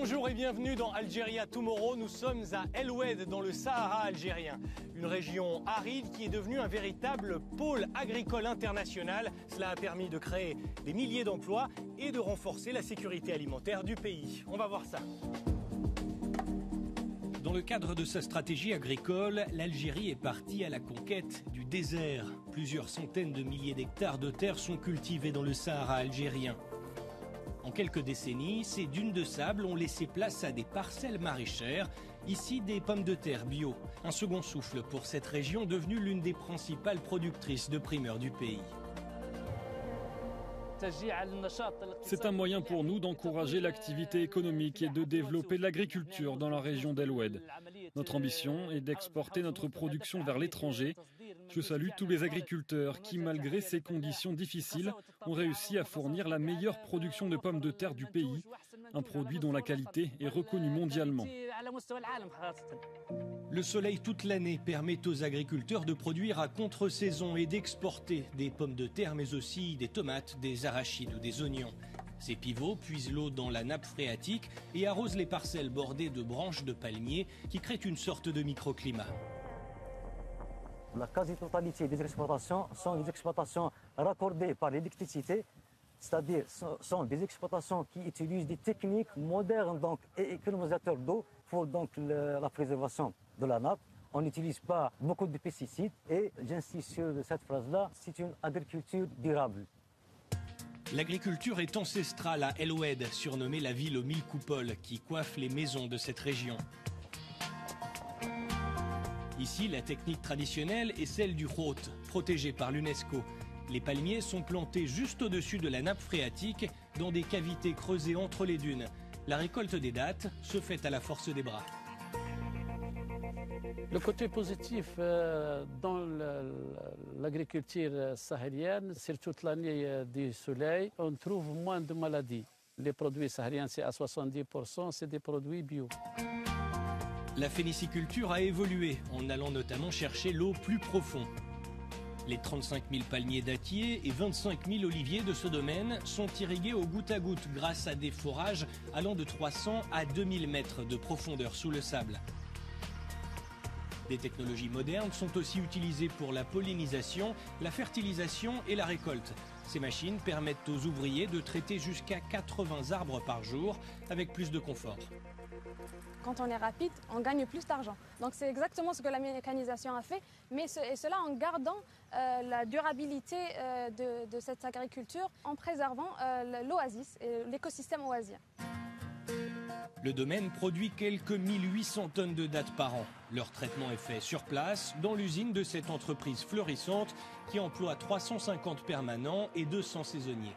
Bonjour et bienvenue dans Algeria Tomorrow. Nous sommes à El Oued dans le Sahara algérien. Une région aride qui est devenue un véritable pôle agricole international. Cela a permis de créer des milliers d'emplois et de renforcer la sécurité alimentaire du pays. On va voir ça. Dans le cadre de sa stratégie agricole, l'Algérie est partie à la conquête du désert. Plusieurs centaines de milliers d'hectares de terre sont cultivés dans le Sahara algérien. En quelques décennies, ces dunes de sable ont laissé place à des parcelles maraîchères, ici des pommes de terre bio. Un second souffle pour cette région devenue l'une des principales productrices de primeurs du pays. C'est un moyen pour nous d'encourager l'activité économique et de développer l'agriculture dans la région d'El Oued. Notre ambition est d'exporter notre production vers l'étranger. Je salue tous les agriculteurs qui, malgré ces conditions difficiles, ont réussi à fournir la meilleure production de pommes de terre du pays, un produit dont la qualité est reconnue mondialement. Le soleil toute l'année permet aux agriculteurs de produire à contre-saison et d'exporter des pommes de terre, mais aussi des tomates, des arachides ou des oignons. Ces pivots puisent l'eau dans la nappe phréatique et arrosent les parcelles bordées de branches de palmiers qui créent une sorte de microclimat. La quasi-totalité des exploitations sont des exploitations raccordées par l'électricité, c'est-à-dire sont des exploitations qui utilisent des techniques modernes et économisateurs d'eau pour la préservation de la nappe. On n'utilise pas beaucoup de pesticides et j'insiste sur cette phrase-là, c'est une agriculture durable. L'agriculture est ancestrale à El Oued, surnommée la ville aux 1000 coupoles, qui coiffe les maisons de cette région. Ici, la technique traditionnelle est celle du hôte, protégée par l'UNESCO. Les palmiers sont plantés juste au-dessus de la nappe phréatique, dans des cavités creusées entre les dunes. La récolte des dattes se fait à la force des bras. Le côté positif dans l'agriculture sahélienne, c'est toute l'année du soleil, on trouve moins de maladies. Les produits sahariens, c'est à 70%, c'est des produits bio. La phéniciculture a évolué en allant notamment chercher l'eau plus profonde. Les 35 000 palmiers dattiers et 25 000 oliviers de ce domaine sont irrigués au goutte à goutte grâce à des forages allant de 300 à 2000 mètres de profondeur sous le sable. Des technologies modernes sont aussi utilisées pour la pollinisation, la fertilisation et la récolte. Ces machines permettent aux ouvriers de traiter jusqu'à 80 arbres par jour avec plus de confort. Quand on est rapide, on gagne plus d'argent. Donc c'est exactement ce que la mécanisation a fait, et cela en gardant la durabilité de cette agriculture, en préservant l'oasis et l'écosystème oasien. Le domaine produit quelques 1800 tonnes de dattes par an. Leur traitement est fait sur place, dans l'usine de cette entreprise florissante qui emploie 350 permanents et 200 saisonniers.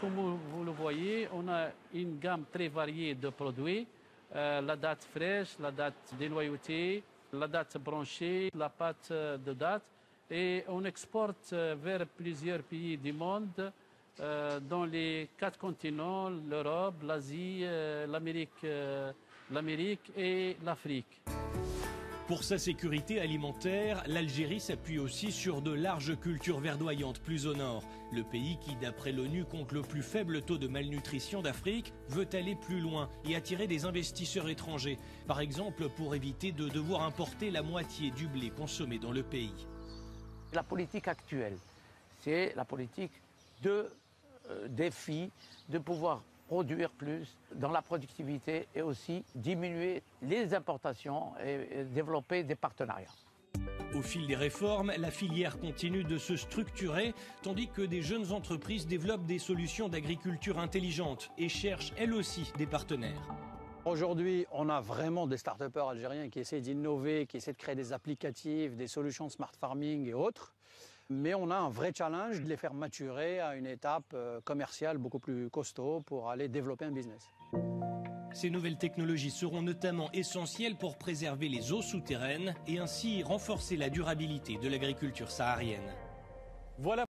Comme vous le voyez, on a une gamme très variée de produits. La date fraîche, la date dénoyautée, la date branchée, la pâte de date. Et on exporte vers plusieurs pays du monde, dans les 4 continents, l'Europe, l'Asie, l'Amérique et l'Afrique. Pour sa sécurité alimentaire, l'Algérie s'appuie aussi sur de larges cultures verdoyantes plus au nord. Le pays qui, d'après l'ONU, compte le plus faible taux de malnutrition d'Afrique, veut aller plus loin et attirer des investisseurs étrangers. Par exemple, pour éviter de devoir importer la moitié du blé consommé dans le pays. La politique actuelle, c'est la politique de défi, de pouvoir produire plus dans la productivité et aussi diminuer les importations et développer des partenariats. Au fil des réformes, la filière continue de se structurer, tandis que des jeunes entreprises développent des solutions d'agriculture intelligente et cherchent elles aussi des partenaires. Aujourd'hui, on a vraiment des start-upers algériens qui essaient d'innover, qui essaient de créer des applicatifs, des solutions de smart farming et autres. Mais on a un vrai challenge de les faire maturer à une étape commerciale beaucoup plus costaud pour aller développer un business. Ces nouvelles technologies seront notamment essentielles pour préserver les eaux souterraines et ainsi renforcer la durabilité de l'agriculture saharienne. Voilà.